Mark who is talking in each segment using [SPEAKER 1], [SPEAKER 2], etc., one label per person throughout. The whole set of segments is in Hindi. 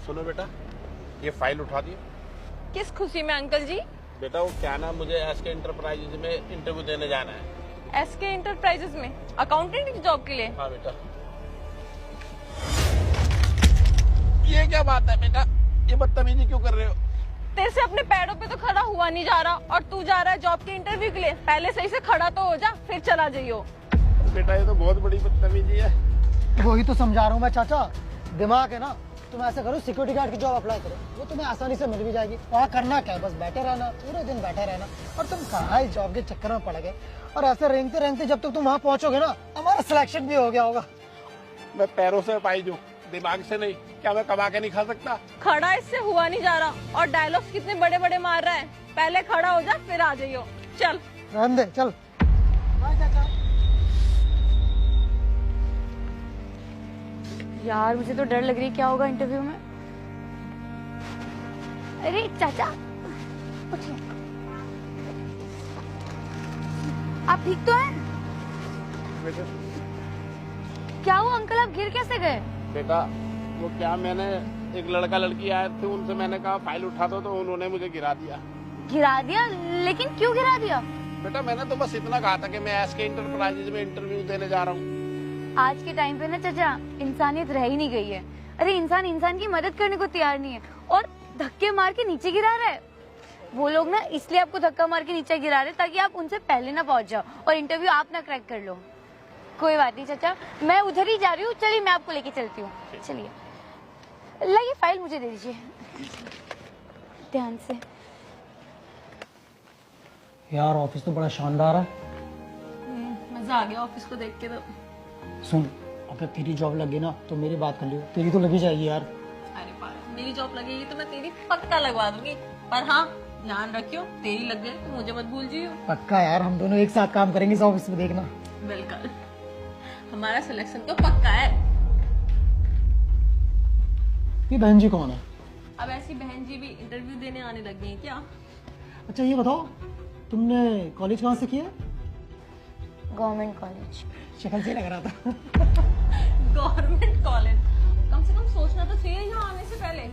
[SPEAKER 1] सुनो बेटा, ये फाइल उठा दी।
[SPEAKER 2] किस खुशी में अंकल जी?
[SPEAKER 1] बेटा वो क्या ना, मुझे एसके इंटरप्राइजेज में इंटरव्यू देने जाना है।
[SPEAKER 2] एसके इंटरप्राइजेज में अकाउंटेंट की जॉब के लिए?
[SPEAKER 1] हाँ बेटा। ये क्या बात है बेटा, ये बदतमीजी क्यों कर रहे हो?
[SPEAKER 2] तेरे से अपने पैरों पे तो खड़ा हुआ नहीं जा रहा और तू जा रहा है जॉब के इंटरव्यू के लिए। पहले सही से खड़ा तो हो जा, फिर चला जाइयो।
[SPEAKER 1] बेटा ये तो बहुत बड़ी बदतमीजी है।
[SPEAKER 3] वही तो समझा रहा हूँ मैं चाचा, दिमाग है ना, तुम ऐसा करो सिक्योरिटी गार्ड की जॉब अप्लाई करो, वो तुम्हें आसानी से मिल भी जाएगी। वहाँ करना क्या है, बस बैठे रहना, पूरे दिन बैठे रहना। और तुम कहाँ इस जॉब के चक्कर में पड़ गए, और ऐसे रेंगते रेंगते जब तक तुम वहाँ पहुँचोगे ना, हमारा सिलेक्शन भी हो गया होगा।
[SPEAKER 1] मैं पैरों से पाई दूं, दिमाग से नहीं। क्या मैं कमा के नहीं खा सकता?
[SPEAKER 2] खड़ा इससे हुआ नहीं जा रहा और डायलॉग्स कितने बड़े बड़े मार रहा है। पहले खड़ा हो जा, फिर आ जाइयो। चल
[SPEAKER 3] रहने दे, चल। बाय चाचा।
[SPEAKER 4] यार मुझे तो डर लग रही है, क्या होगा इंटरव्यू में। अरे चाचा उठिए, आप ठीक तो हैं?
[SPEAKER 1] बेटा
[SPEAKER 4] क्या हुआ अंकल, आप गिर कैसे गए?
[SPEAKER 1] बेटा वो क्या, मैंने एक लड़का लड़की आए थे, उनसे मैंने कहा फाइल उठा दो, तो उन्होंने मुझे गिरा दिया।
[SPEAKER 4] गिरा दिया? लेकिन क्यों गिरा दिया?
[SPEAKER 1] बेटा मैंने तो बस इतना कहा था कि मैं एसके इंटरप्राइजेज में इंटरव्यू देने जा रहा हूँ।
[SPEAKER 4] आज के टाइम पे ना चाचा, इंसानियत रह ही नहीं गई है। अरे इंसान इंसान की मदद करने को तैयार नहीं है और धक्के मार के नीचे गिरा रहा है। वो लोग ना इसलिए आपको धक्का मार के नीचे गिरा रहे ताकि आप उनसे पहले ना पहुंच जाओ और इंटरव्यू आप ना क्रैक कर लो। कोई बात नहीं चाचा, मैं उधर ही जा रही हूँ, चलिए मैं आपको लेके चलती हूँ। चलिए लाइए, फाइल मुझे दे दीजिए ध्यान से।
[SPEAKER 3] यार ऑफिस तो बड़ा शानदार है।
[SPEAKER 2] मजा आ गया ऑफिस को देख के। तो
[SPEAKER 3] सुन, अगर तेरी जॉब लगे ना तो मेरी बात कर लियो, तेरी तो लगी जाएगी यार।
[SPEAKER 2] अरे पागल, मेरी जॉब लगेगी तो मैं तेरी पक्का लगवा दूंगी। पर हाँ ध्यान रखियो, तेरी लग गई तो मुझे मत भूल जियो।
[SPEAKER 3] पक्का यार, हम दोनों एक साथ काम करेंगे इस ऑफिस में, देखना।
[SPEAKER 2] बिल्कुल, हमारा सिलेक्शन तो पक्का है।
[SPEAKER 3] ये बहन जी कौन है?
[SPEAKER 2] अब ऐसी बहन जी भी इंटरव्यू देने आने लग गई हैं क्या?
[SPEAKER 3] अच्छा ये बताओ, तुमने कॉलेज कहाँ से किया?
[SPEAKER 4] Government college.
[SPEAKER 3] शक्ल से लग रहा था।
[SPEAKER 2] Government college? कम से कम सोचना तो चाहिए यहाँ आने से पहले।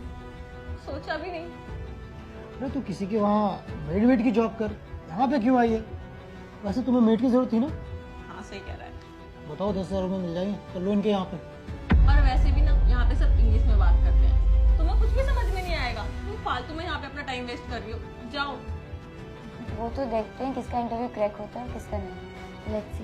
[SPEAKER 2] सोचा भी नहीं।
[SPEAKER 3] अरे तू किसी के वहाँ मेड वेड की जॉब कर, यहाँ पे क्यों आई है? वैसे तुम्हें मेड की जरूरत थी ना?
[SPEAKER 2] हाँ सही कह रहा है।
[SPEAKER 3] बताओ 10,000 में मिल जाएंगे, कर लो इनके यहाँ पे।
[SPEAKER 2] और वैसे भी ना यहाँ पे सब इंग्लिश में बात करते हैं, तुम्हें कुछ भी समझ में नहीं आएगा। तुम फालतू में यहाँ पे अपना टाइम वेस्ट कर रही हो। जाओ।
[SPEAKER 4] वो तो देखते हैं किसका इंटरव्यू क्रैक होता है किसका नहीं। Let's see.